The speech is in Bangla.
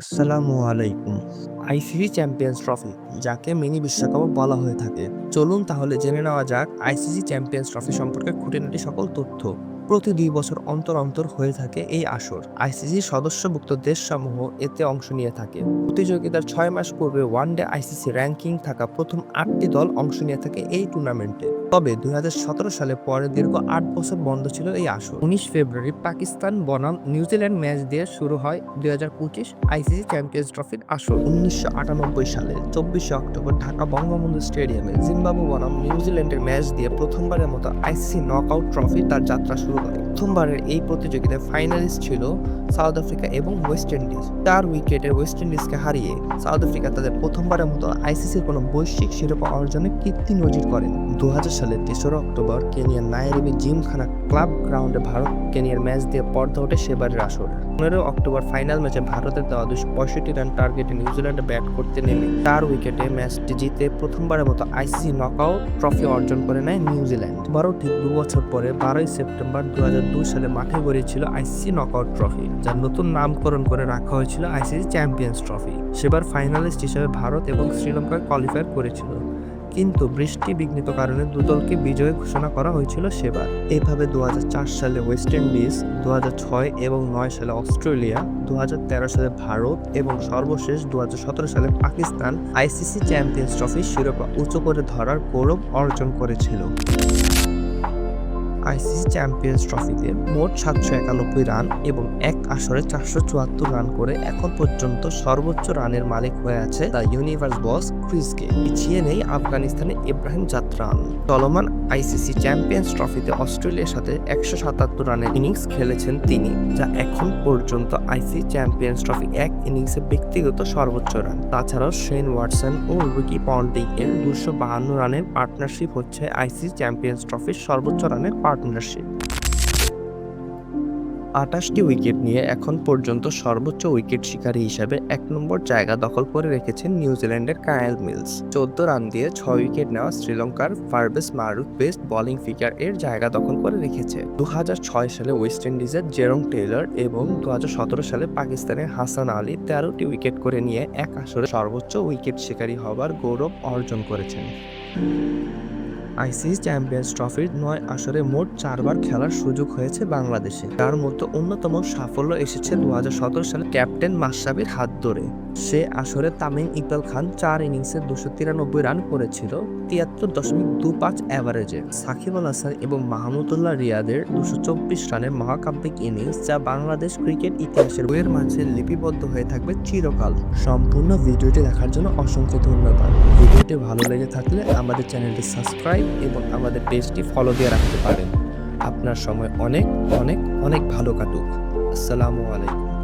আসসালামু আলাইকুম। আইসিসি চ্যাম্পিয়ন্স ট্রফি, যাকে মিনি বিশ্বকাপও বলা হয়ে থাকে। চলুন তাহলে জেনে নেওয়া যাক আইসিসি চ্যাম্পিয়ন্স ট্রফি সম্পর্কে খুঁটিনাটি সকল তথ্য। প্রতি ২ বছর অন্তর অন্তর হয়ে থাকে এই আসর। আইসিসির সদস্যভুক্ত দেশসমূহ এতে অংশ নিয়ে থাকে। প্রতিযোগিতার ৬ মাস পূর্বে ওয়ানডে আইসিসি র্যাঙ্কিং থাকা প্রথম ৮টি দল অংশ নিয়ে থাকে এই টুর্নামেন্টে। তবে ২০১৭ সালে পরে দীর্ঘ ৮ বছর বন্ধ ছিল এই আসর। ১৯ ফেব্রুয়ারি পাকিস্তান বনাম নিউজিল্যান্ড ম্যাচ দিয়ে শুরু হয় ২০২৫ আইসিসি চ্যাম্পিয়ন্স ট্রফির আসর। ১৯৯৮ সালে ২৪শে অক্টোবর ঢাকা বঙ্গবন্ধু স্টেডিয়ামে জিম্বাবুয়ে বনাম নিউজিল্যান্ডের ম্যাচ দিয়ে প্রথমবারের মতো আইসিসি নকআউট ট্রফি তার যাত্রা শুরু করে। প্রথমবারের এই প্রতিযোগিতায় ফাইনালিস্ট ছিল সাউথ আফ্রিকা এবং ওয়েস্ট ইন্ডিজ। ৪ উইকেটে ওয়েস্ট ইন্ডিজকে হারিয়ে সাউথ আফ্রিকা তাদের প্রথমবারের মতো আইসিসির কোনো বৈশ্বিক শিরোপা অর্জনে কীর্তি নজির করেন। ২০০০ সালের ৩রা অক্টোবর কেনিয়ার নাইরোবি জিমখানা ক্লাব গ্রাউন্ডে ভারত কেনিয়ার ম্যাচ দিয়ে পর্দা ওঠে সেবারের আসরে। ১৫ অক্টোবর ফাইনাল ম্যাচে ভারতের দেওয়া ২৬৫ রান টার্গেটে নিউজিল্যান্ডে ব্যাট করতে নেমে ৪ উইকেটে ম্যাচটি জিতে প্রথমবারের মতো আইসিসি নকআউট ট্রফি অর্জন করে নেয় নিউজিল্যান্ড। আবারও ঠিক ২ বছর পরে ১২ই সেপ্টেম্বর ২০০২ সালে মাঠে গড়িয়েছিল আইসিসি নকআউট ট্রফি, যার নতুন নামকরণ করে রাখা হয়েছিল আইসিসি চ্যাম্পিয়ন্স ট্রফি। সেবার ফাইনালিস্ট হিসেবে ভারত এবং শ্রীলঙ্কা কোয়ালিফাই করেছিল, কিন্তু বৃষ্টি বিঘ্নিত কারণে দুদলকে বিজয়ী ঘোষণা করা হয়েছিল সেবার। এইভাবে ২০০৪ সালে ওয়েস্ট ইন্ডিজ, ২০০৬ এবং ৯ সালে অস্ট্রেলিয়া, ২০১৩ সালে ভারত এবং সর্বশেষ ২০১৭ সালে পাকিস্তান আইসিসি চ্যাম্পিয়ন্স ট্রফির শিরোপা উঁচু করে ধরার গৌরব অর্জন করেছিল। আইসিসি চ্যাম্পিয়ন্স ট্রফিতে মোট ৭৯১ রান এবং এক আসরে ৪৭৪ রান করে এখন পর্যন্ত সর্বোচ্চ রানের মালিক হয়ে আছে the universe boss Chris Gayle. পিছিয়ে নেই আফগানিস্তানের ইব্রাহিম জাতরান। চলমান আইসিসি চ্যাম্পিয়ন্স ট্রফিতে অস্ট্রেলিয়ার সাথে ১৭৭ রানের ইনিংস খেলেছেন তিনি, যা এখন পর্যন্ত আইসিসি চ্যাম্পিয়ন্স ট্রফি এক ইনিংসে ব্যক্তিগত সর্বোচ্চ রান। তাছাড়াও শেন ওয়াটসন ও রিকি পন্টিং এর ২৫২ রানের পার্টনারশিপ হচ্ছে আইসিসি চ্যাম্পিয়ন্স ট্রফির সর্বোচ্চ রানের পার্টনারশিপ। ২৮টি উইকেট নিয়ে এখন পর্যন্ত সর্বোচ্চ উইকেট শিকারী হিসাবে ১ নম্বর জায়গা দখল করে রেখেছেন নিউজিল্যান্ডের কায়েল মিলস। ১৪ রান দিয়ে ৬ উইকেট নেওয়া শ্রীলঙ্কার ফারবেজ মারুফ বেস্ট বোলিং ফিগার এর জায়গা দখল করে রেখেছে। ২০০৬ সালে ওয়েস্ট ইন্ডিজের জেরং টেইলর এবং ২০১৭ সালে পাকিস্তানের হাসান আলী ১৩টি উইকেট করে নিয়ে এক আসরে সর্বোচ্চ উইকেট শিকারী হবার গৌরব অর্জন করেছেন। আইসিসি চ্যাম্পিয়ন্স ট্রফির ৯ আসরে মোট ৪বার খেলার সুযোগ হয়েছে বাংলাদেশে। তার মধ্যে অন্যতম সাফল্য এসেছে ২০১৭ সালে ক্যাপ্টেন মাশরাফির হাত ধরে। সে আসরে তামিম ইকবাল খান ৪ ইনিংসে ২৯৩ রান করেছিল ৭৩.২৫ অ্যাভারেজে। সাকিব আল হাসান এবং মাহমুদুল্লাহ রিয়াদের ২২৪ রানের মহাকাব্যিক ইনিংস, যা বাংলাদেশ ক্রিকেট ইতিহাসের বইয়ের মাঝে লিপিবদ্ধ হয়ে থাকবে চিরকাল। সম্পূর্ণ ভিডিওটি দেখার জন্য অসংখ্য ধন্যবাদ। ভিডিওটি ভালো লেগে থাকলে আমাদের চ্যানেলটি সাবস্ক্রাইব এবং আমাদের পেজটি ফলো দিয়ে রাখতে পারেন। আপনার সময় অনেক অনেক অনেক ভালো কাটুক। আসসালামু আলাইকুম।